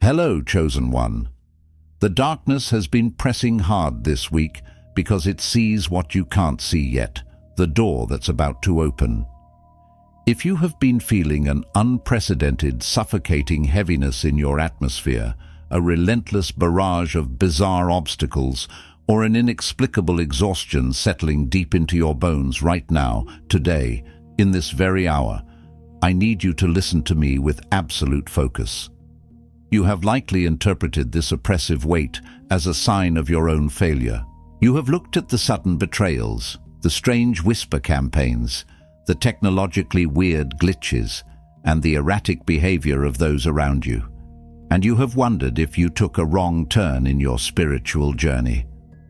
Hello, Chosen One. The darkness has been pressing hard this week because it sees what you can't see yet, the door that's about to open. If you have been feeling an unprecedented, suffocating heaviness in your atmosphere, a relentless barrage of bizarre obstacles, or an inexplicable exhaustion settling deep into your bones right now, today, in this very hour, I need you to listen to me with absolute focus. You have likely interpreted this oppressive weight as a sign of your own failure. You have looked at the sudden betrayals, the strange whisper campaigns, the technologically weird glitches, and the erratic behavior of those around you. And you have wondered if you took a wrong turn in your spiritual journey.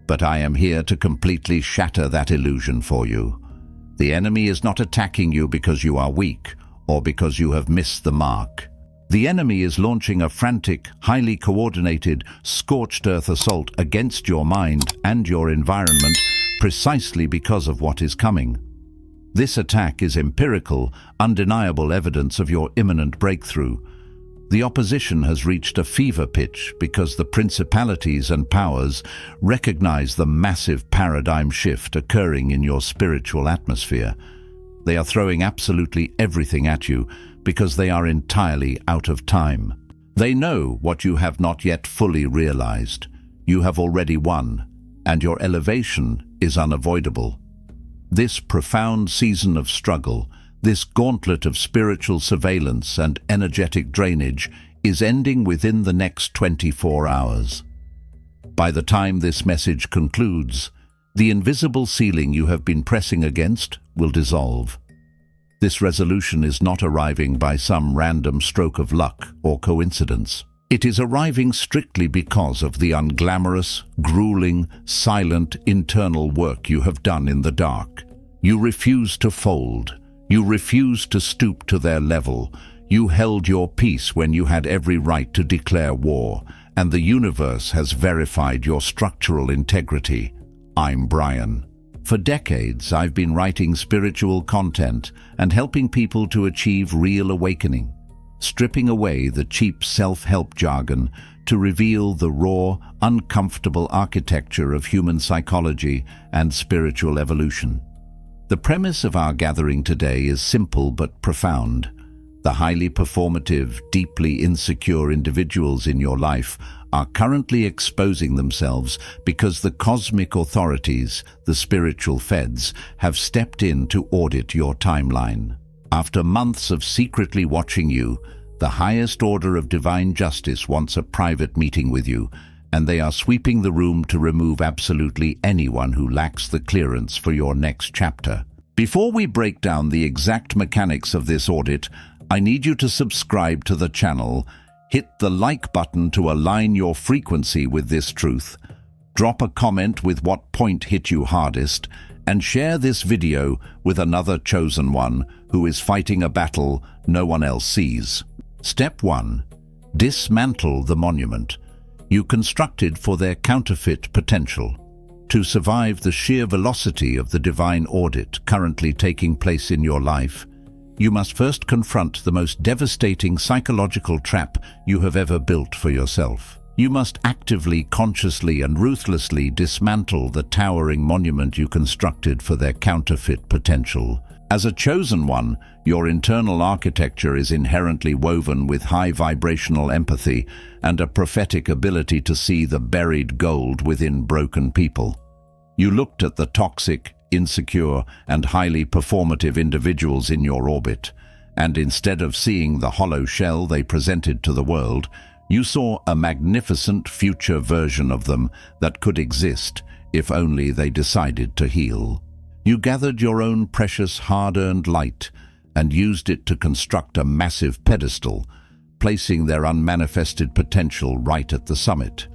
But I am here to completely shatter that illusion for you. The enemy is not attacking you because you are weak or because you have missed the mark. The enemy is launching a frantic, highly coordinated, scorched earth assault against your mind and your environment precisely because of what is coming. This attack is empirical, undeniable evidence of your imminent breakthrough. The opposition has reached a fever pitch because the principalities and powers recognize the massive paradigm shift occurring in your spiritual atmosphere. They are throwing absolutely everything at you because they are entirely out of time. They know what you have not yet fully realized. You have already won, and your elevation is unavoidable. This profound season of struggle, this gauntlet of spiritual surveillance and energetic drainage, is ending within the next 24 hours. By the time this message concludes, the invisible ceiling you have been pressing against will dissolve. This resolution is not arriving by some random stroke of luck or coincidence. It is arriving strictly because of the unglamorous, grueling, silent internal work you have done in the dark. You refuse to fold. You refuse to stoop to their level. You held your peace when you had every right to declare war, and the universe has verified your structural integrity. I'm Brian. For decades, I've been writing spiritual content and helping people to achieve real awakening, stripping away the cheap self-help jargon to reveal the raw, uncomfortable architecture of human psychology and spiritual evolution. The premise of our gathering today is simple but profound. The highly performative, deeply insecure individuals in your life are currently exposing themselves because the cosmic authorities, the spiritual FEDS, have stepped in to audit your timeline. After months of secretly watching you, the highest order of divine justice wants a private meeting with you, and they are sweeping the room to remove absolutely anyone who lacks the clearance for your next chapter. Before we break down the exact mechanics of this audit, I need you to subscribe to the channel, hit the like button to align your frequency with this truth, drop a comment with what point hit you hardest, and share this video with another chosen one who is fighting a battle no one else sees. Step 1. Dismantle the monument you constructed for their counterfeit potential. To survive the sheer velocity of the divine audit currently taking place in your life, you must first confront the most devastating psychological trap you have ever built for yourself. You must actively, consciously, and ruthlessly dismantle the towering monument you constructed for their counterfeit potential. As a chosen one, your internal architecture is inherently woven with high vibrational empathy and a prophetic ability to see the buried gold within broken people. You looked at the toxic, insecure, and highly performative individuals in your orbit, and instead of seeing the hollow shell they presented to the world, you saw a magnificent future version of them that could exist if only they decided to heal. You gathered your own precious hard-earned light and used it to construct a massive pedestal, placing their unmanifested potential right at the summit.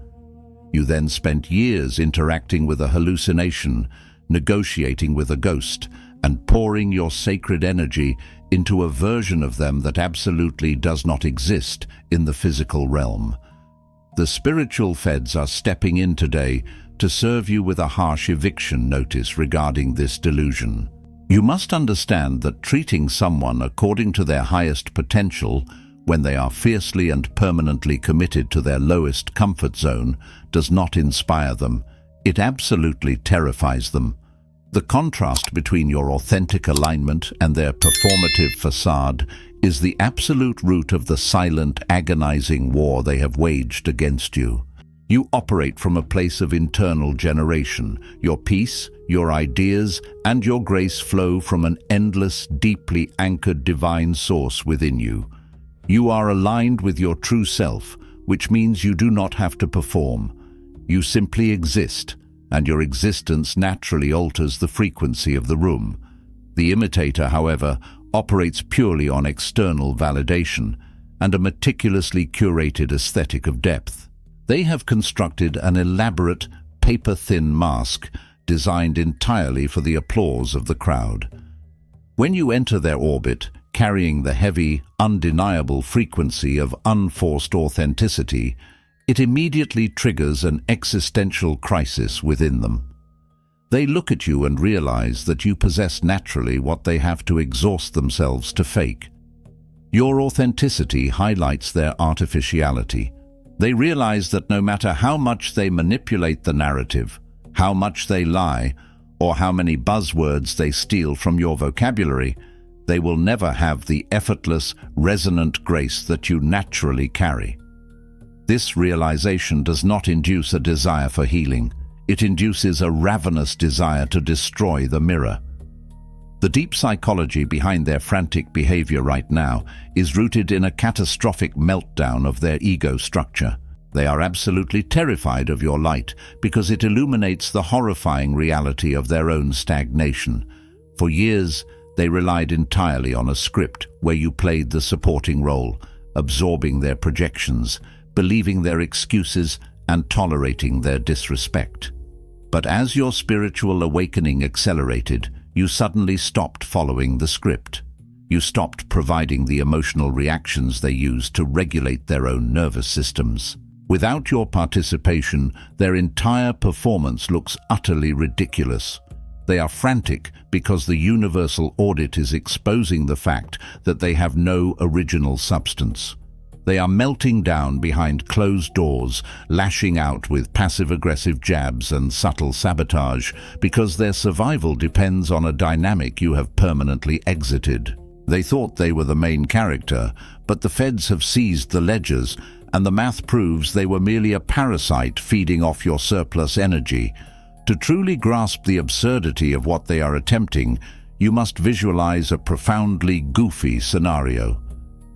You then spent years interacting with a hallucination, negotiating with a ghost, and pouring your sacred energy into a version of them that absolutely does not exist in the physical realm. The spiritual FEDS are stepping in today to serve you with a harsh eviction notice regarding this delusion. You must understand that treating someone according to their highest potential when they are fiercely and permanently committed to their lowest comfort zone, does not inspire them. It absolutely terrifies them. The contrast between your authentic alignment and their performative facade is the absolute root of the silent, agonizing war they have waged against you. You operate from a place of internal generation. Your peace, your ideas, and your grace flow from an endless, deeply anchored divine source within you. You are aligned with your true self, which means you do not have to perform. You simply exist, and your existence naturally alters the frequency of the room. The imitator, however, operates purely on external validation and a meticulously curated aesthetic of depth. They have constructed an elaborate, paper-thin mask designed entirely for the applause of the crowd. When you enter their orbit, carrying the heavy, undeniable frequency of unforced authenticity, it immediately triggers an existential crisis within them. They look at you and realize that you possess naturally what they have to exhaust themselves to fake. Your authenticity highlights their artificiality. They realize that no matter how much they manipulate the narrative, how much they lie, or how many buzzwords they steal from your vocabulary, they will never have the effortless, resonant grace that you naturally carry. This realization does not induce a desire for healing. It induces a ravenous desire to destroy the mirror. The deep psychology behind their frantic behavior right now is rooted in a catastrophic meltdown of their ego structure. They are absolutely terrified of your light because it illuminates the horrifying reality of their own stagnation. For years, they relied entirely on a script where you played the supporting role, absorbing their projections, believing their excuses, and tolerating their disrespect. But as your spiritual awakening accelerated, you suddenly stopped following the script. You stopped providing the emotional reactions they used to regulate their own nervous systems. Without your participation, their entire performance looks utterly ridiculous. They are frantic because the universal audit is exposing the fact that they have no original substance. They are melting down behind closed doors, lashing out with passive-aggressive jabs and subtle sabotage because their survival depends on a dynamic you have permanently exited. They thought they were the main character, but the feds have seized the ledgers, and the math proves they were merely a parasite feeding off your surplus energy. To truly grasp the absurdity of what they are attempting, you must visualize a profoundly goofy scenario.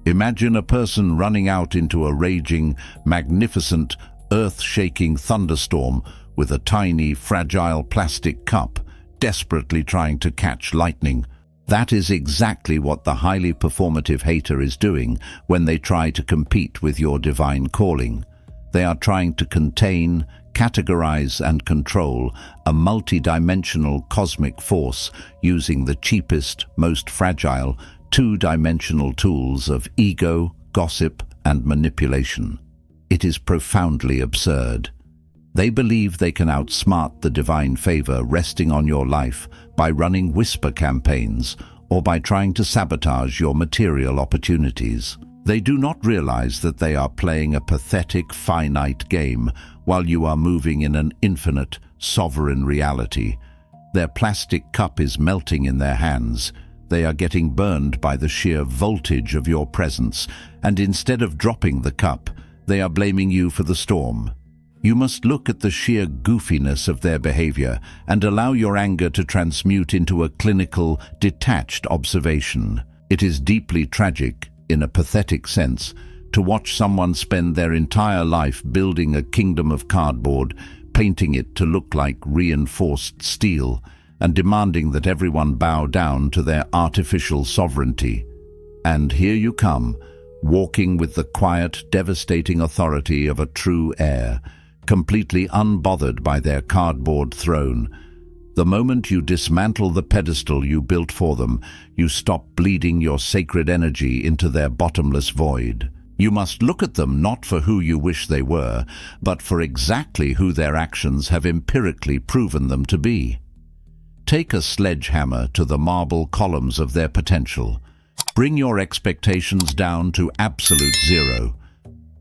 Imagine a person running out into a raging, magnificent, earth-shaking thunderstorm with a tiny, fragile plastic cup, desperately trying to catch lightning. That is exactly what the highly performative hater is doing when they try to compete with your divine calling. They are trying to contain, categorize, and control a multi-dimensional cosmic force using the cheapest, most fragile, two-dimensional tools of ego, gossip, and manipulation. It is profoundly absurd. They believe they can outsmart the divine favor resting on your life by running whisper campaigns or by trying to sabotage your material opportunities. They do not realize that they are playing a pathetic, finite game while you are moving in an infinite, sovereign reality. Their plastic cup is melting in their hands. They are getting burned by the sheer voltage of your presence, and instead of dropping the cup, they are blaming you for the storm. You must look at the sheer goofiness of their behavior and allow your anger to transmute into a clinical, detached observation. It is deeply tragic, in a pathetic sense, to watch someone spend their entire life building a kingdom of cardboard, painting it to look like reinforced steel, and demanding that everyone bow down to their artificial sovereignty. And here you come, walking with the quiet, devastating authority of a true heir, completely unbothered by their cardboard throne. The moment you dismantle the pedestal you built for them, you stop bleeding your sacred energy into their bottomless void. You must look at them not for who you wish they were, but for exactly who their actions have empirically proven them to be. Take a sledgehammer to the marble columns of their potential. Bring your expectations down to absolute zero.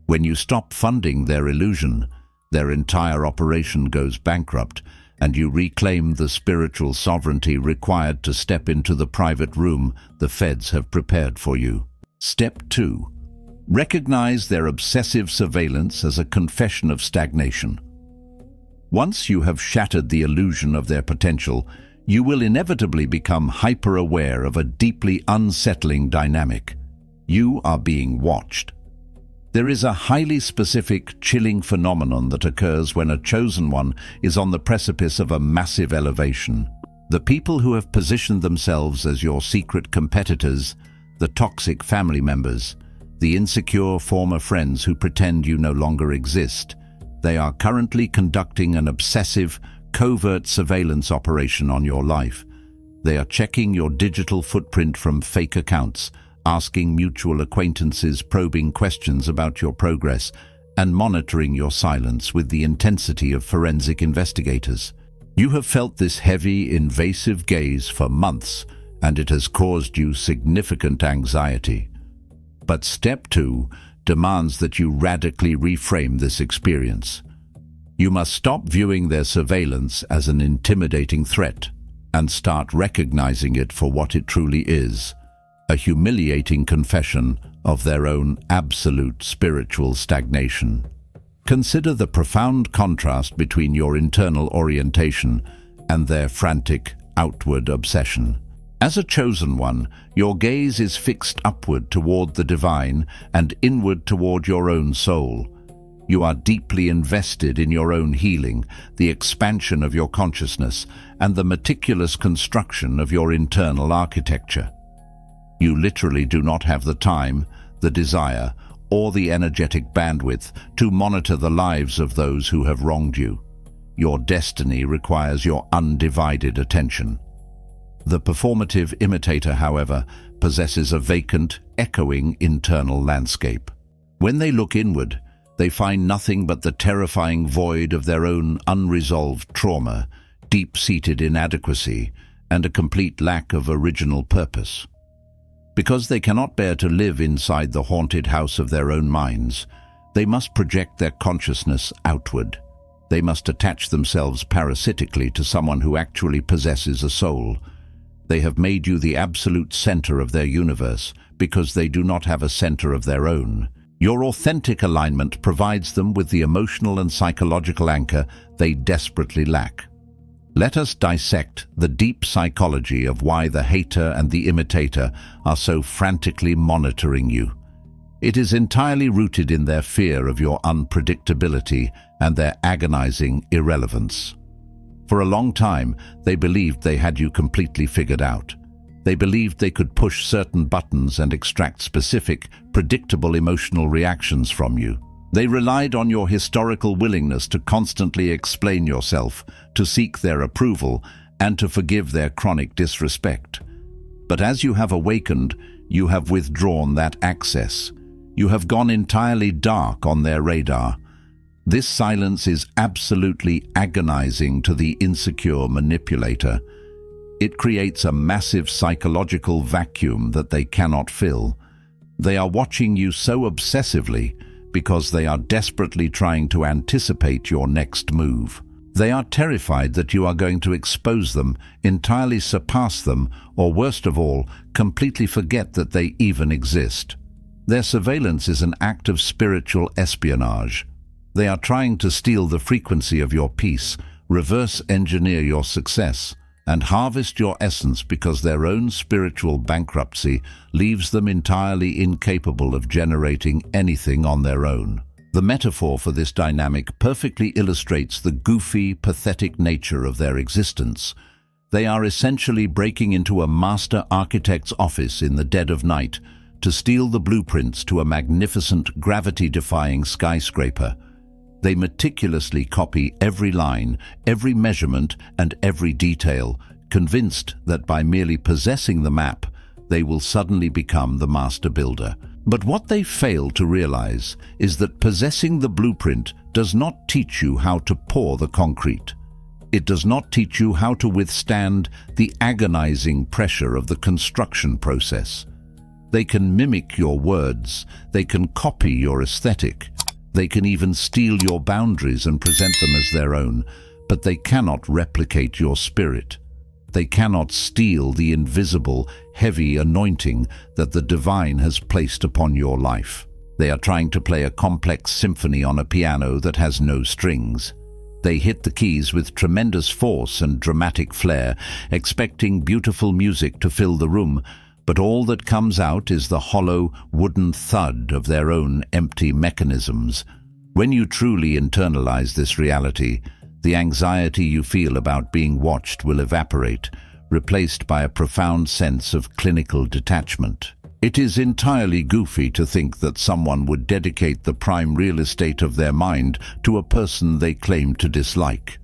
When you stop funding their illusion, their entire operation goes bankrupt, and you reclaim the spiritual sovereignty required to step into the private room the FEDS have prepared for you. Step 2. Recognize their obsessive surveillance as a confession of stagnation. Once you have shattered the illusion of their potential, you will inevitably become hyper-aware of a deeply unsettling dynamic. You are being watched. There is a highly specific, chilling phenomenon that occurs when a chosen one is on the precipice of a massive elevation. The people who have positioned themselves as your secret competitors, the toxic family members, the insecure former friends who pretend you no longer exist, they are currently conducting an obsessive, covert surveillance operation on your life. They are checking your digital footprint from fake accounts, asking mutual acquaintances probing questions about your progress, and monitoring your silence with the intensity of forensic investigators. You have felt this heavy, invasive gaze for months, and it has caused you significant anxiety. But step 2 demands that you radically reframe this experience. You must stop viewing their surveillance as an intimidating threat and start recognizing it for what it truly is: a humiliating confession of their own absolute spiritual stagnation. Consider the profound contrast between your internal orientation and their frantic outward obsession. As a chosen one, your gaze is fixed upward toward the divine and inward toward your own soul. You are deeply invested in your own healing, the expansion of your consciousness, and the meticulous construction of your internal architecture. You literally do not have the time, the desire, or the energetic bandwidth to monitor the lives of those who have wronged you. Your destiny requires your undivided attention. The performative imitator, however, possesses a vacant, echoing internal landscape. When they look inward, they find nothing but the terrifying void of their own unresolved trauma, deep-seated inadequacy, and a complete lack of original purpose. Because they cannot bear to live inside the haunted house of their own minds, they must project their consciousness outward. They must attach themselves parasitically to someone who actually possesses a soul. They have made you the absolute center of their universe because they do not have a center of their own. Your authentic alignment provides them with the emotional and psychological anchor they desperately lack. Let us dissect the deep psychology of why the hater and the imitator are so frantically monitoring you. It is entirely rooted in their fear of your unpredictability and their agonizing irrelevance. For a long time, they believed they had you completely figured out. They believed they could push certain buttons and extract specific, predictable emotional reactions from you. They relied on your historical willingness to constantly explain yourself, to seek their approval, and to forgive their chronic disrespect. But as you have awakened, you have withdrawn that access. You have gone entirely dark on their radar. This silence is absolutely agonizing to the insecure manipulator. It creates a massive psychological vacuum that they cannot fill. They are watching you so obsessively because they are desperately trying to anticipate your next move. They are terrified that you are going to expose them, entirely surpass them, or worst of all, completely forget that they even exist. Their surveillance is an act of spiritual espionage. They are trying to steal the frequency of your peace, reverse engineer your success, and harvest your essence because their own spiritual bankruptcy leaves them entirely incapable of generating anything on their own. The metaphor for this dynamic perfectly illustrates the goofy, pathetic nature of their existence. They are essentially breaking into a master architect's office in the dead of night to steal the blueprints to a magnificent, gravity-defying skyscraper. They meticulously copy every line, every measurement, and every detail, convinced that by merely possessing the map, they will suddenly become the master builder. But what they fail to realize is that possessing the blueprint does not teach you how to pour the concrete. It does not teach you how to withstand the agonizing pressure of the construction process. They can mimic your words. They can copy your aesthetic. They can even steal your boundaries and present them as their own, but they cannot replicate your spirit. They cannot steal the invisible, heavy anointing that the divine has placed upon your life. They are trying to play a complex symphony on a piano that has no strings. They hit the keys with tremendous force and dramatic flair, expecting beautiful music to fill the room, but all that comes out is the hollow, wooden thud of their own empty mechanisms. When you truly internalize this reality, the anxiety you feel about being watched will evaporate, replaced by a profound sense of clinical detachment. It is entirely goofy to think that someone would dedicate the prime real estate of their mind to a person they claim to dislike.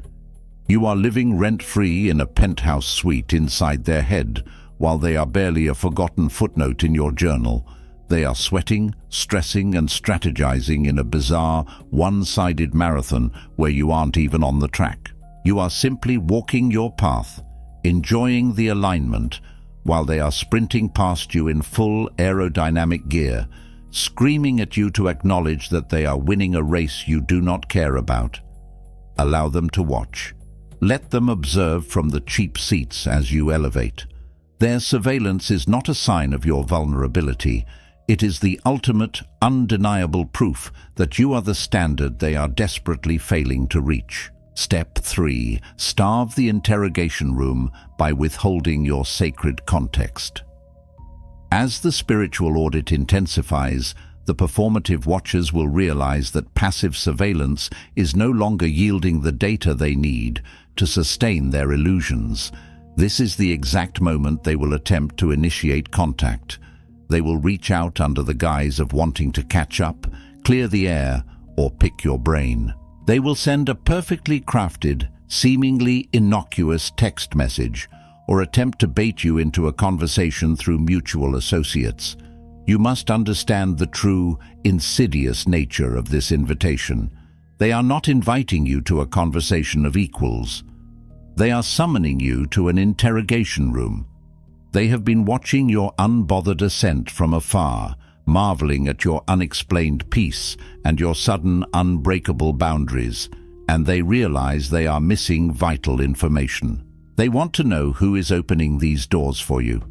You are living rent-free in a penthouse suite inside their head, while they are barely a forgotten footnote in your journal. They are sweating, stressing, and strategizing in a bizarre, one-sided marathon where you aren't even on the track. You are simply walking your path, enjoying the alignment, while they are sprinting past you in full aerodynamic gear, screaming at you to acknowledge that they are winning a race you do not care about. Allow them to watch. Let them observe from the cheap seats as you elevate. Their surveillance is not a sign of your vulnerability. It is the ultimate, undeniable proof that you are the standard they are desperately failing to reach. Step 3. Starve the interrogation room by withholding your sacred context. As the spiritual audit intensifies, the performative watchers will realize that passive surveillance is no longer yielding the data they need to sustain their illusions. This is the exact moment they will attempt to initiate contact. They will reach out under the guise of wanting to catch up, clear the air, or pick your brain. They will send a perfectly crafted, seemingly innocuous text message, or attempt to bait you into a conversation through mutual associates. You must understand the true, insidious nature of this invitation. They are not inviting you to a conversation of equals. They are summoning you to an interrogation room. They have been watching your unbothered ascent from afar, marveling at your unexplained peace and your sudden unbreakable boundaries, and they realize they are missing vital information. They want to know who is opening these doors for you.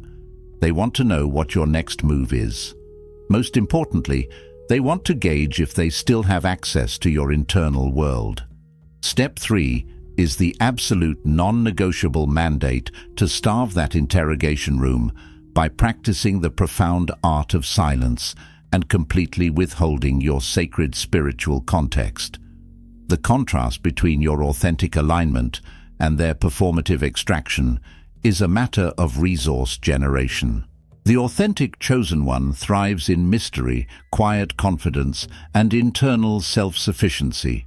They want to know what your next move is. Most importantly, they want to gauge if they still have access to your internal world. Step 3 is the absolute non-negotiable mandate to starve that interrogation room by practicing the profound art of silence and completely withholding your sacred spiritual context. The contrast between your authentic alignment and their performative extraction is a matter of resource generation. The authentic chosen one thrives in mystery, quiet confidence, and internal self-sufficiency.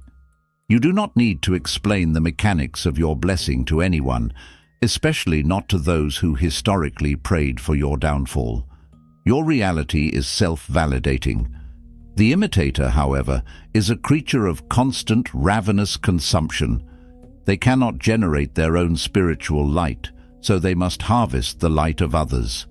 You do not need to explain the mechanics of your blessing to anyone, especially not to those who historically prayed for your downfall. Your reality is self-validating. The imitator, however, is a creature of constant, ravenous consumption. They cannot generate their own spiritual light, so they must harvest the light of others.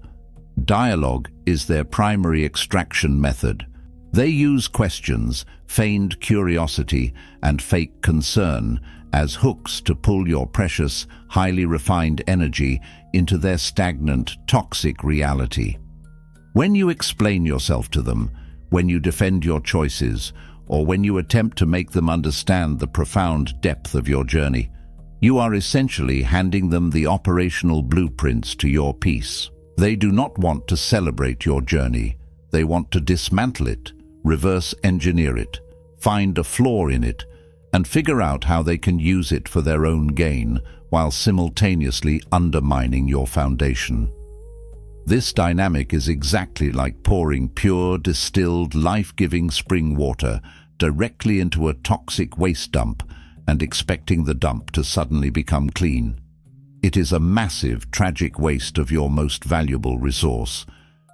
Dialogue is their primary extraction method. They use questions, feigned curiosity, and fake concern as hooks to pull your precious, highly refined energy into their stagnant, toxic reality. When you explain yourself to them, when you defend your choices, or when you attempt to make them understand the profound depth of your journey, you are essentially handing them the operational blueprints to your peace. They do not want to celebrate your journey. They want to dismantle it, reverse engineer it, find a flaw in it, and figure out how they can use it for their own gain while simultaneously undermining your foundation. This dynamic is exactly like pouring pure, distilled, life-giving spring water directly into a toxic waste dump and expecting the dump to suddenly become clean. It is a massive, tragic waste of your most valuable resource.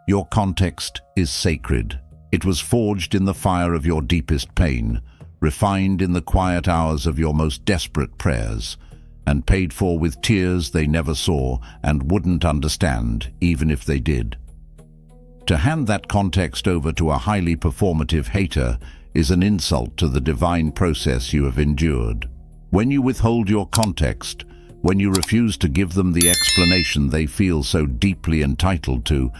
Your context is sacred. It was forged in the fire of your deepest pain, refined in the quiet hours of your most desperate prayers, and paid for with tears they never saw and wouldn't understand even if they did. To hand that context over to a highly performative hater is an insult to the divine process you have endured. When you withhold your context, when you refuse to give them the explanation they feel so deeply entitled to,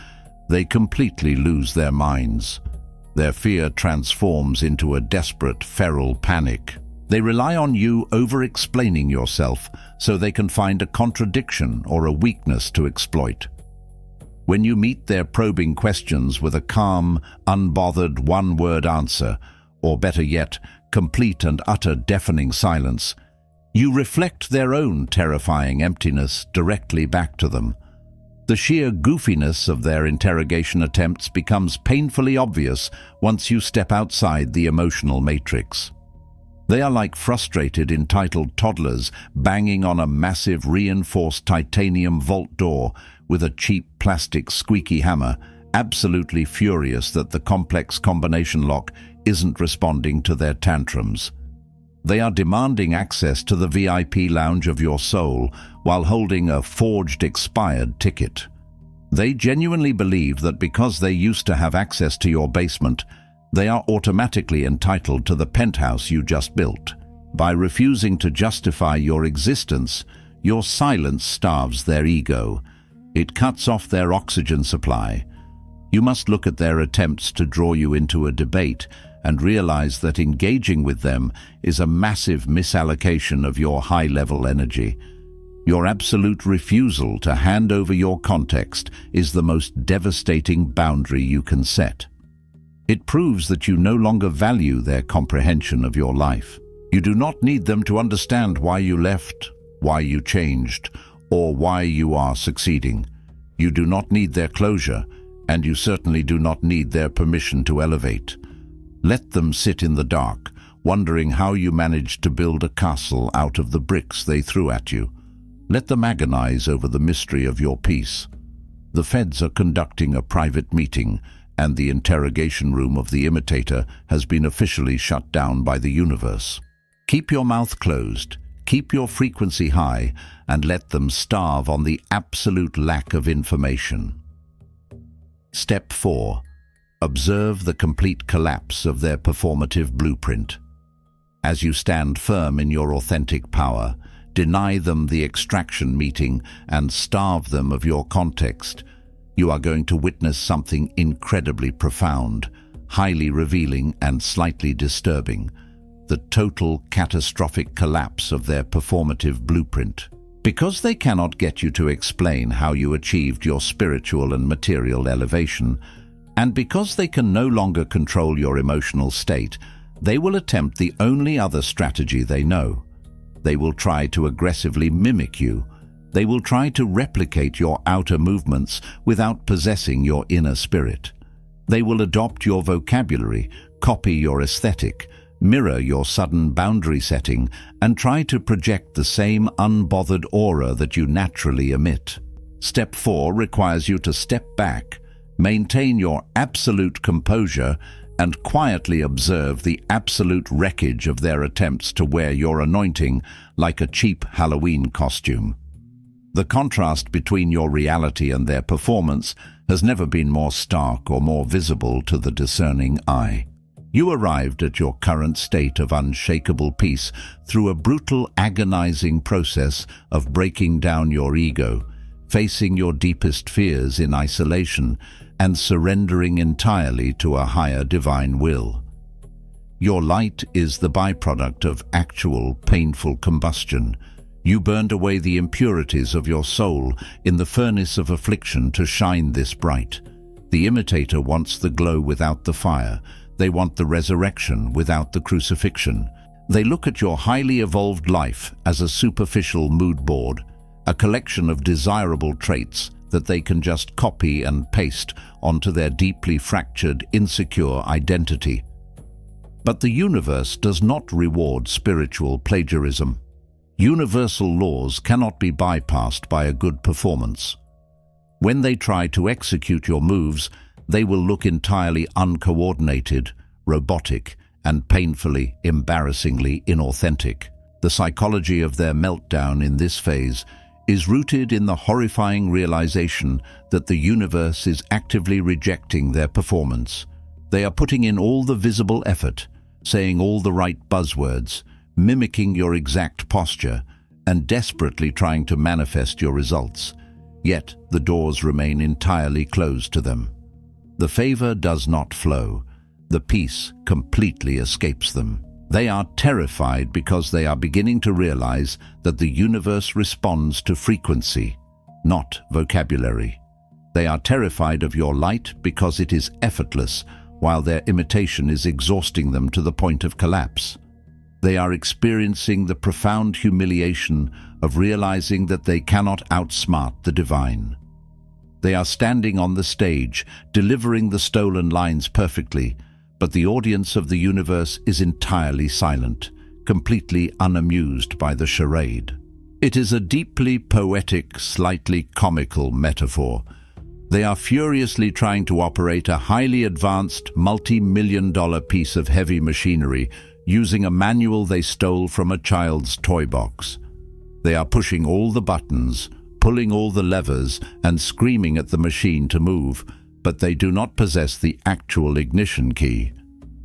they completely lose their minds. Their fear transforms into a desperate, feral panic. They rely on you over-explaining yourself so they can find a contradiction or a weakness to exploit. When you meet their probing questions with a calm, unbothered, one-word answer, or better yet, complete and utter deafening silence, you reflect their own terrifying emptiness directly back to them. The sheer goofiness of their interrogation attempts becomes painfully obvious once you step outside the emotional matrix. They are like frustrated, entitled toddlers banging on a massive reinforced titanium vault door with a cheap plastic squeaky hammer, absolutely furious that the complex combination lock isn't responding to their tantrums. They are demanding access to the VIP lounge of your soul while holding a forged expired ticket. They genuinely believe that because they used to have access to your basement, they are automatically entitled to the penthouse you just built. By refusing to justify your existence, your silence starves their ego. It cuts off their oxygen supply. You must look at their attempts to draw you into a debate and realize that engaging with them is a massive misallocation of your high-level energy. Your absolute refusal to hand over your context is the most devastating boundary you can set. It proves that you no longer value their comprehension of your life. You do not need them to understand why you left, why you changed, or why you are succeeding. You do not need their closure, and you certainly do not need their permission to elevate. Let them sit in the dark, wondering how you managed to build a castle out of the bricks they threw at you. Let them agonize over the mystery of your peace. The FEDS are conducting a private meeting, and the interrogation room of the imitator has been officially shut down by the universe. Keep your mouth closed, keep your frequency high, and let them starve on the absolute lack of information. Step 4. Observe the complete collapse of their performative blueprint. As you stand firm in your authentic power, deny them the extraction meeting and starve them of your context, you are going to witness something incredibly profound, highly revealing and slightly disturbing: the total catastrophic collapse of their performative blueprint. Because they cannot get you to explain how you achieved your spiritual and material elevation, and because they can no longer control your emotional state, they will attempt the only other strategy they know. They will try to aggressively mimic you. They will try to replicate your outer movements without possessing your inner spirit. They will adopt your vocabulary, copy your aesthetic, mirror your sudden boundary setting, and try to project the same unbothered aura that you naturally emit. Step 4 requires you to step back, maintain your absolute composure, and quietly observe the absolute wreckage of their attempts to wear your anointing like a cheap Halloween costume. The contrast between your reality and their performance has never been more stark or more visible to the discerning eye. You arrived at your current state of unshakable peace through a brutal, agonizing process of breaking down your ego, facing your deepest fears in isolation, and surrendering entirely to a higher divine will. Your light is the byproduct of actual, painful combustion. You burned away the impurities of your soul in the furnace of affliction to shine this bright. The imitator wants the glow without the fire. They want the resurrection without the crucifixion. They look at your highly evolved life as a superficial mood board, a collection of desirable traits that they can just copy and paste onto their deeply fractured, insecure identity. But the universe does not reward spiritual plagiarism. Universal laws cannot be bypassed by a good performance. When they try to execute your moves, they will look entirely uncoordinated, robotic, and painfully, embarrassingly inauthentic. The psychology of their meltdown in this phase is rooted in the horrifying realization that the universe is actively rejecting their performance. They are putting in all the visible effort, saying all the right buzzwords, mimicking your exact posture, and desperately trying to manifest your results. Yet the doors remain entirely closed to them. The favor does not flow. The peace completely escapes them. They are terrified because they are beginning to realize that the universe responds to frequency, not vocabulary. They are terrified of your light because it is effortless, while their imitation is exhausting them to the point of collapse. They are experiencing the profound humiliation of realizing that they cannot outsmart the divine. They are standing on the stage, delivering the stolen lines perfectly, but the audience of the universe is entirely silent, completely unamused by the charade. It is a deeply poetic, slightly comical metaphor. They are furiously trying to operate a highly advanced, multi-million-dollar piece of heavy machinery using a manual they stole from a child's toy box. They are pushing all the buttons, pulling all the levers, and screaming at the machine to move, but they do not possess the actual ignition key.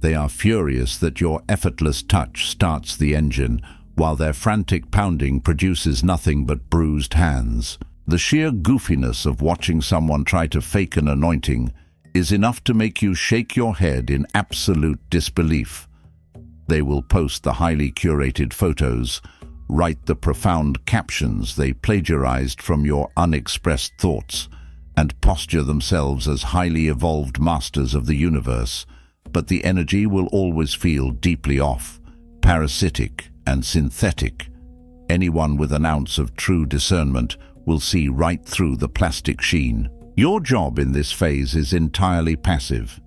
They are furious that your effortless touch starts the engine, while their frantic pounding produces nothing but bruised hands. The sheer goofiness of watching someone try to fake an anointing is enough to make you shake your head in absolute disbelief. They will post the highly curated photos, write the profound captions they plagiarized from your unexpressed thoughts, and posture themselves as highly evolved masters of the universe, but the energy will always feel deeply off, parasitic and synthetic. Anyone with an ounce of true discernment will see right through the plastic sheen. Your job in this phase is entirely passive.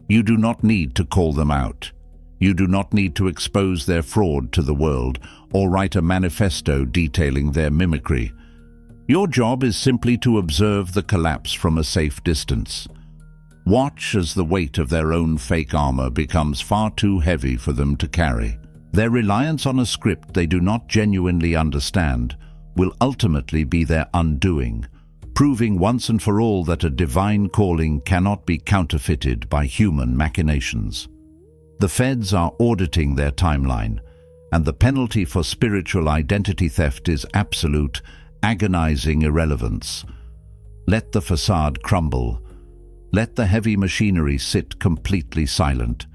You do not need to call them out. You do not need to expose their fraud to the world or write a manifesto detailing their mimicry. Your job is simply to observe the collapse from a safe distance. Watch as the weight of their own fake armor becomes far too heavy for them to carry. Their reliance on a script they do not genuinely understand will ultimately be their undoing, proving once and for all that a divine calling cannot be counterfeited by human machinations. The feds are auditing their timeline, and the penalty for spiritual identity theft is absolute, agonizing irrelevance. Let the facade crumble. Let the heavy machinery sit completely silent.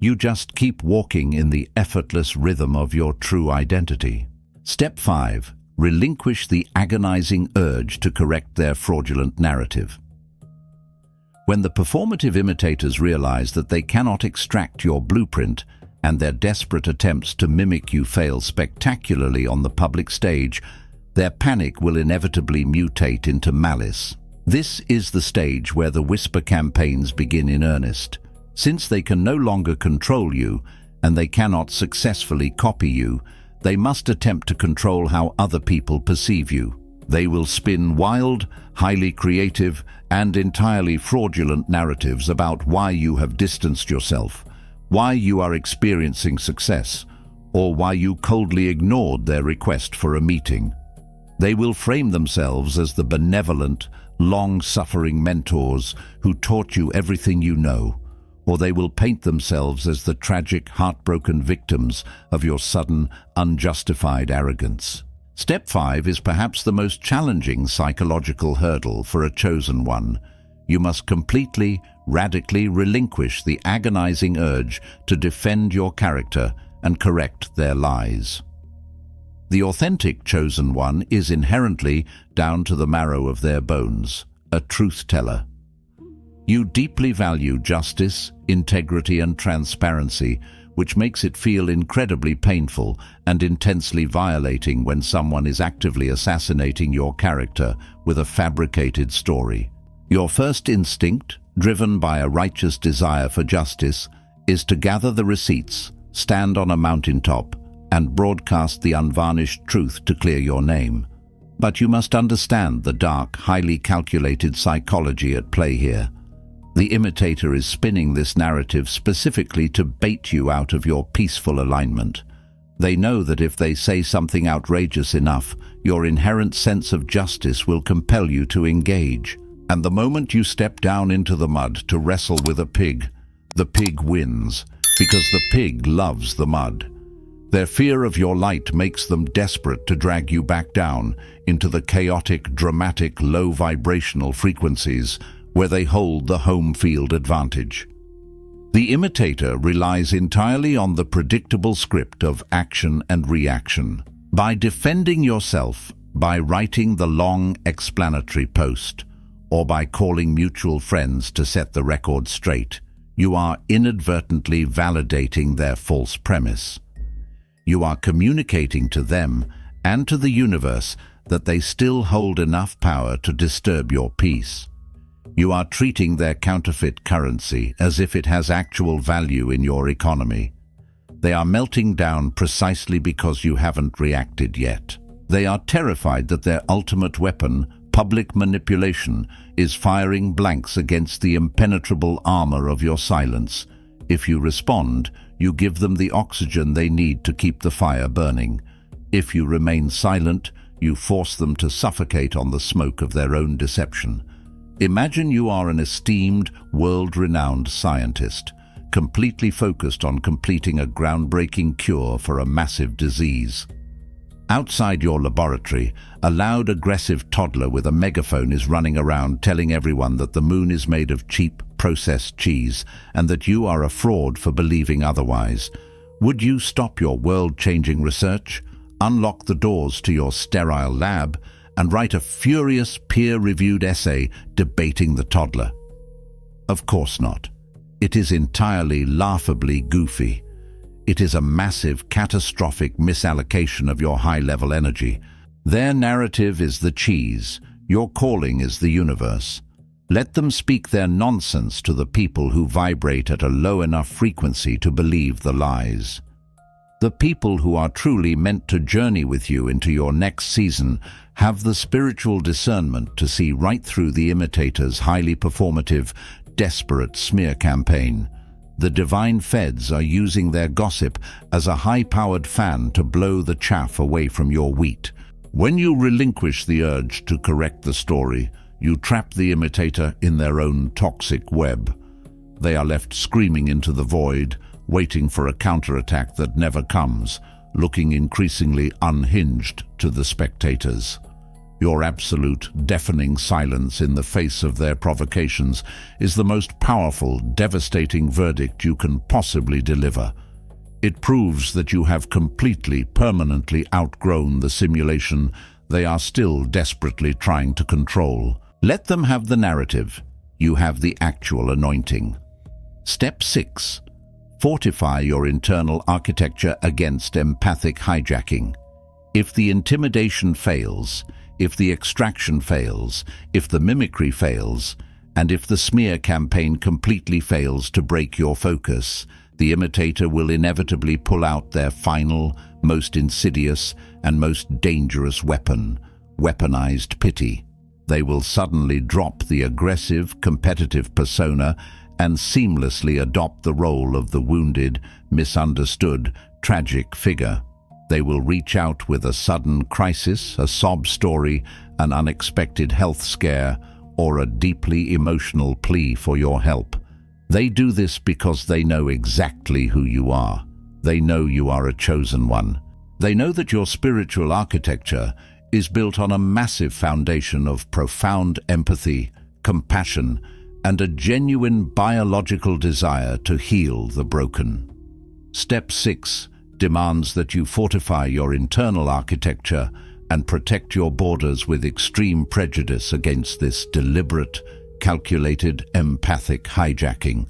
You just keep walking in the effortless rhythm of your true identity. Step 5. Relinquish the agonizing urge to correct their fraudulent narrative. When the performative imitators realize that they cannot extract your blueprint and their desperate attempts to mimic you fail spectacularly on the public stage, their panic will inevitably mutate into malice. This is the stage where the whisper campaigns begin in earnest. Since they can no longer control you and they cannot successfully copy you, they must attempt to control how other people perceive you. They will spin wild, highly creative, and entirely fraudulent narratives about why you have distanced yourself, why you are experiencing success, or why you coldly ignored their request for a meeting. They will frame themselves as the benevolent, long-suffering mentors who taught you everything you know, or they will paint themselves as the tragic, heartbroken victims of your sudden, unjustified arrogance. Step 5 is perhaps the most challenging psychological hurdle for a chosen one. You must completely, radically relinquish the agonizing urge to defend your character and correct their lies. The authentic chosen one is inherently, down to the marrow of their bones, a truth-teller. You deeply value justice, integrity, and transparency, which makes it feel incredibly painful and intensely violating when someone is actively assassinating your character with a fabricated story. Your first instinct, driven by a righteous desire for justice, is to gather the receipts, stand on a mountaintop, and broadcast the unvarnished truth to clear your name. But you must understand the dark, highly calculated psychology at play here. The imitator is spinning this narrative specifically to bait you out of your peaceful alignment. They know that if they say something outrageous enough, your inherent sense of justice will compel you to engage. And the moment you step down into the mud to wrestle with a pig, the pig wins, because the pig loves the mud. Their fear of your light makes them desperate to drag you back down into the chaotic, dramatic, low-vibrational frequencies where they hold the home field advantage. The imitator relies entirely on the predictable script of action and reaction. By defending yourself, by writing the long explanatory post, or by calling mutual friends to set the record straight, you are inadvertently validating their false premise. You are communicating to them and to the universe that they still hold enough power to disturb your peace. You are treating their counterfeit currency as if it has actual value in your economy. They are melting down precisely because you haven't reacted yet. They are terrified that their ultimate weapon, public manipulation, is firing blanks against the impenetrable armor of your silence. If you respond, you give them the oxygen they need to keep the fire burning. If you remain silent, you force them to suffocate on the smoke of their own deception. Imagine you are an esteemed, world-renowned scientist, completely focused on completing a groundbreaking cure for a massive disease. Outside your laboratory, a loud, aggressive toddler with a megaphone is running around telling everyone that the moon is made of cheap, processed cheese and that you are a fraud for believing otherwise. Would you stop your world-changing research, unlock the doors to your sterile lab, and write a furious, peer-reviewed essay debating the toddler? Of course not. It is entirely laughably goofy. It is a massive, catastrophic misallocation of your high-level energy. Their narrative is the cheese. Your calling is the universe. Let them speak their nonsense to the people who vibrate at a low enough frequency to believe the lies. The people who are truly meant to journey with you into your next season have the spiritual discernment to see right through the imitator's highly performative, desperate smear campaign. The divine FEDS are using their gossip as a high-powered fan to blow the chaff away from your wheat. When you relinquish the urge to correct the story, you trap the imitator in their own toxic web. They are left screaming into the void, waiting for a counterattack that never comes, looking increasingly unhinged to the spectators. Your absolute, deafening silence in the face of their provocations is the most powerful, devastating verdict you can possibly deliver. It proves that you have completely, permanently outgrown the simulation they are still desperately trying to control. Let them have the narrative. You have the actual anointing. Step 6. Fortify your internal architecture against empathic hijacking. If the intimidation fails, if the extraction fails, if the mimicry fails, and if the smear campaign completely fails to break your focus, the imitator will inevitably pull out their final, most insidious, and most dangerous weapon, weaponized pity. They will suddenly drop the aggressive, competitive persona and seamlessly adopt the role of the wounded, misunderstood, tragic figure. They will reach out with a sudden crisis, a sob story, an unexpected health scare, or a deeply emotional plea for your help. They do this because they know exactly who you are. They know you are a chosen one. They know that your spiritual architecture is built on a massive foundation of profound empathy, compassion, and a genuine biological desire to heal the broken. Step 6 demands that you fortify your internal architecture and protect your borders with extreme prejudice against this deliberate, calculated, empathic hijacking.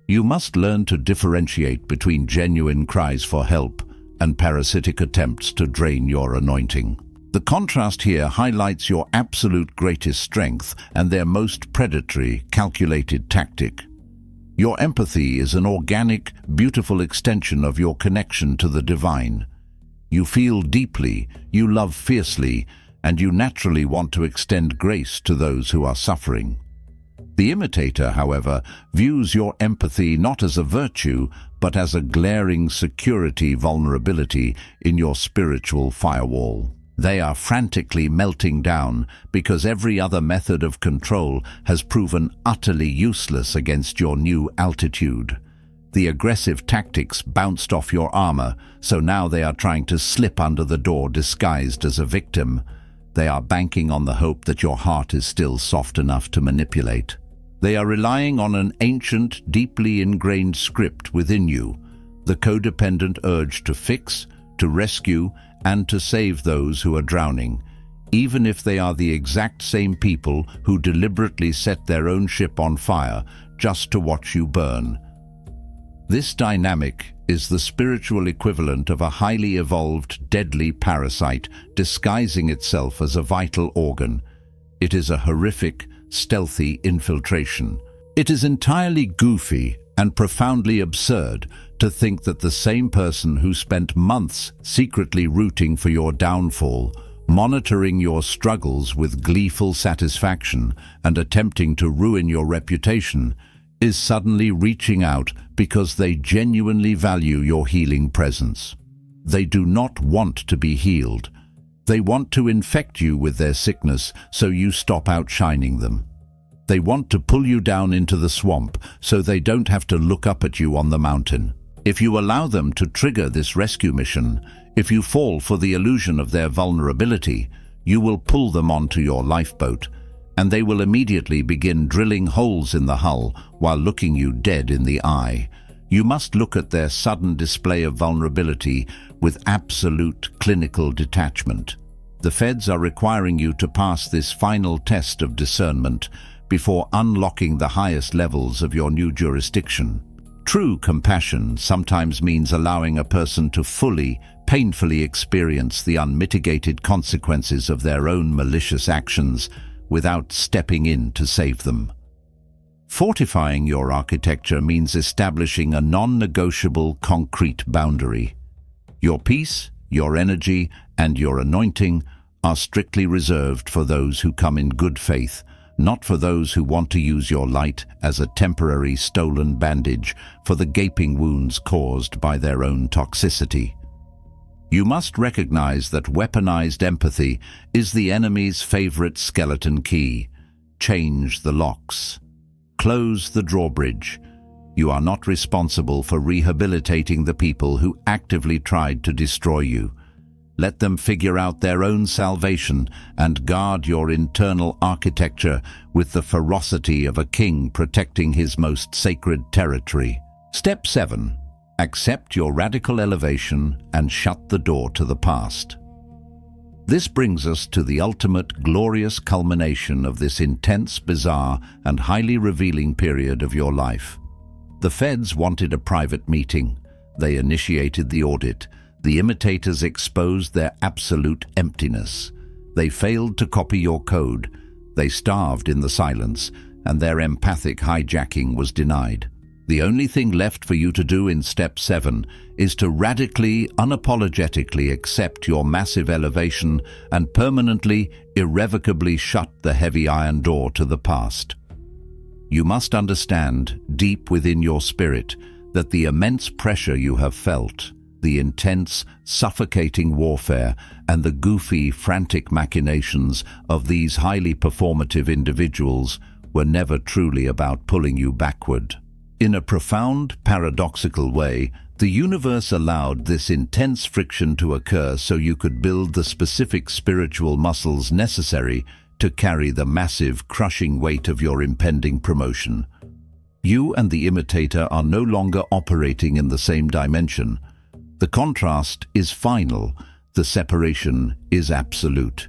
You must learn to differentiate between genuine cries for help and parasitic attempts to drain your anointing. The contrast here highlights your absolute greatest strength and their most predatory, calculated tactic. Your empathy is an organic, beautiful extension of your connection to the divine. You feel deeply, you love fiercely, and you naturally want to extend grace to those who are suffering. The imitator, however, views your empathy not as a virtue, but as a glaring security vulnerability in your spiritual firewall. They are frantically melting down because every other method of control has proven utterly useless against your new altitude. The aggressive tactics bounced off your armor, so now they are trying to slip under the door disguised as a victim. They are banking on the hope that your heart is still soft enough to manipulate. They are relying on an ancient, deeply ingrained script within you, the codependent urge to fix, to rescue, and to save those who are drowning, even if they are the exact same people who deliberately set their own ship on fire just to watch you burn. This dynamic is the spiritual equivalent of a highly evolved, deadly parasite disguising itself as a vital organ. It is a horrific, stealthy infiltration. It is entirely goofy and profoundly absurd to think that the same person who spent months secretly rooting for your downfall, monitoring your struggles with gleeful satisfaction and attempting to ruin your reputation, is suddenly reaching out because they genuinely value your healing presence. They do not want to be healed. They want to infect you with their sickness so you stop outshining them. They want to pull you down into the swamp so they don't have to look up at you on the mountain. If you allow them to trigger this rescue mission, if you fall for the illusion of their vulnerability, you will pull them onto your lifeboat, and they will immediately begin drilling holes in the hull while looking you dead in the eye. You must look at their sudden display of vulnerability with absolute clinical detachment. The Feds are requiring you to pass this final test of discernment before unlocking the highest levels of your new jurisdiction. True compassion sometimes means allowing a person to fully, painfully experience the unmitigated consequences of their own malicious actions without stepping in to save them. Fortifying your architecture means establishing a non-negotiable concrete boundary. Your peace, your energy, and your anointing are strictly reserved for those who come in good faith, not for those who want to use your light as a temporary stolen bandage for the gaping wounds caused by their own toxicity. You must recognize that weaponized empathy is the enemy's favorite skeleton key. Change the locks. Close the drawbridge. You are not responsible for rehabilitating the people who actively tried to destroy you. Let them figure out their own salvation and guard your internal architecture with the ferocity of a king protecting his most sacred territory. Step 7. Accept your radical elevation and shut the door to the past. This brings us to the ultimate glorious culmination of this intense, bizarre, and highly revealing period of your life. The Feds wanted a private meeting. They initiated the audit. The imitators exposed their absolute emptiness. They failed to copy your code. They starved in the silence, and their empathic hijacking was denied. The only thing left for you to do in Step 7 is to radically, unapologetically accept your massive elevation and permanently, irrevocably shut the heavy iron door to the past. You must understand, deep within your spirit, that the immense pressure you have felt, the intense, suffocating warfare, and the goofy, frantic machinations of these highly performative individuals were never truly about pulling you backward. In a profound, paradoxical way, the universe allowed this intense friction to occur so you could build the specific spiritual muscles necessary to carry the massive, crushing weight of your impending promotion. You and the imitator are no longer operating in the same dimension. The contrast is final, the separation is absolute.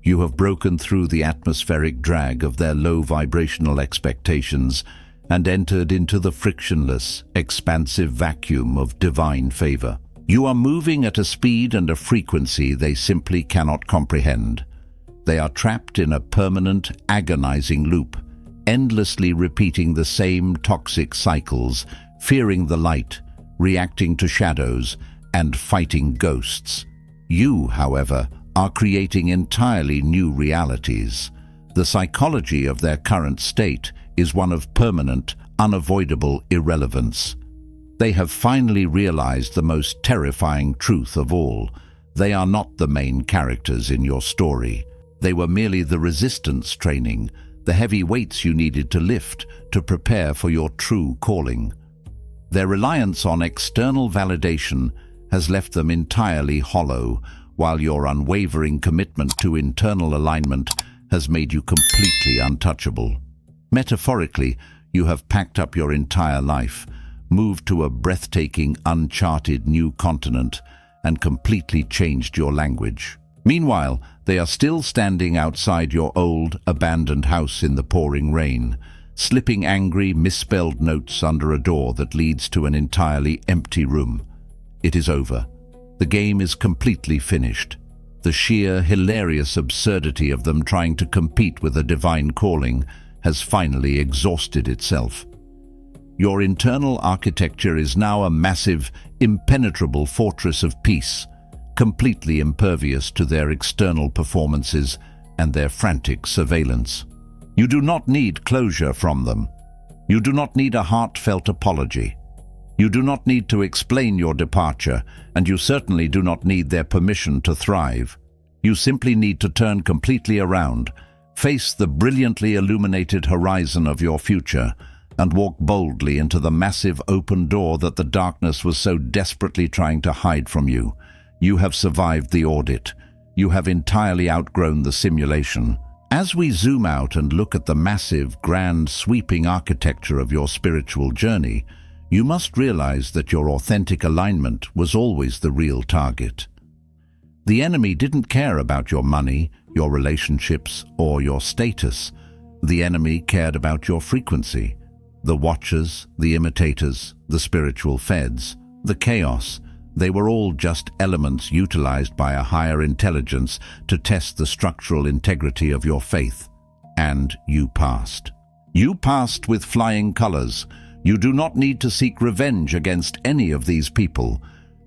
You have broken through the atmospheric drag of their low vibrational expectations and entered into the frictionless, expansive vacuum of divine favor. You are moving at a speed and a frequency they simply cannot comprehend. They are trapped in a permanent, agonizing loop, endlessly repeating the same toxic cycles, fearing the light, reacting to shadows, and fighting ghosts. You, however, are creating entirely new realities. The psychology of their current state is one of permanent, unavoidable irrelevance. They have finally realized the most terrifying truth of all. They are not the main characters in your story. They were merely the resistance training, the heavy weights you needed to lift to prepare for your true calling. Their reliance on external validation has left them entirely hollow, while your unwavering commitment to internal alignment has made you completely untouchable. Metaphorically, you have packed up your entire life, moved to a breathtaking, uncharted new continent, and completely changed your language. Meanwhile, they are still standing outside your old, abandoned house in the pouring rain, slipping angry, misspelled notes under a door that leads to an entirely empty room. It is over. The game is completely finished. The sheer, hilarious absurdity of them trying to compete with a divine calling has finally exhausted itself. Your internal architecture is now a massive, impenetrable fortress of peace, completely impervious to their external performances and their frantic surveillance. You do not need closure from them. You do not need a heartfelt apology. You do not need to explain your departure, and you certainly do not need their permission to thrive. You simply need to turn completely around, face the brilliantly illuminated horizon of your future, and walk boldly into the massive open door that the darkness was so desperately trying to hide from you. You have survived the audit. You have entirely outgrown the simulation. As we zoom out and look at the massive, grand, sweeping architecture of your spiritual journey, you must realize that your authentic alignment was always the real target. The enemy didn't care about your money, your relationships, or your status. The enemy cared about your frequency. The watchers, the imitators, the spiritual FEDS, the chaos, they were all just elements utilized by a higher intelligence to test the structural integrity of your faith. And you passed. You passed with flying colors. You do not need to seek revenge against any of these people.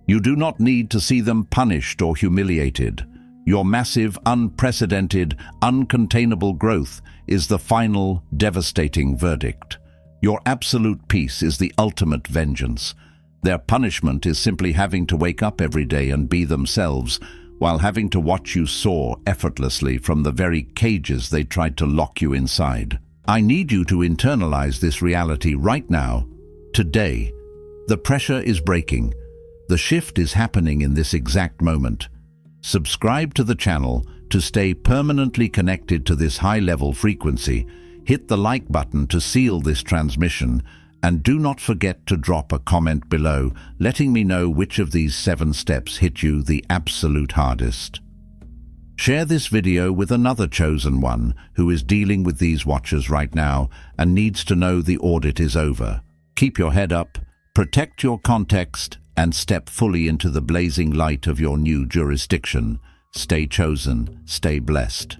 You do not need to see them punished or humiliated. Your massive, unprecedented, uncontainable growth is the final, devastating verdict. Your absolute peace is the ultimate vengeance. Their punishment is simply having to wake up every day and be themselves, while having to watch you soar effortlessly from the very cages they tried to lock you inside. I need you to internalize this reality right now, today. The pressure is breaking. The shift is happening in this exact moment. Subscribe to the channel to stay permanently connected to this high-level frequency. Hit the like button to seal this transmission, and do not forget to drop a comment below, letting me know which of these 7 steps hit you the absolute hardest. Share this video with another chosen one who is dealing with these watchers right now and needs to know the audit is over. Keep your head up, protect your context, and step fully into the blazing light of your new jurisdiction. Stay chosen, stay blessed.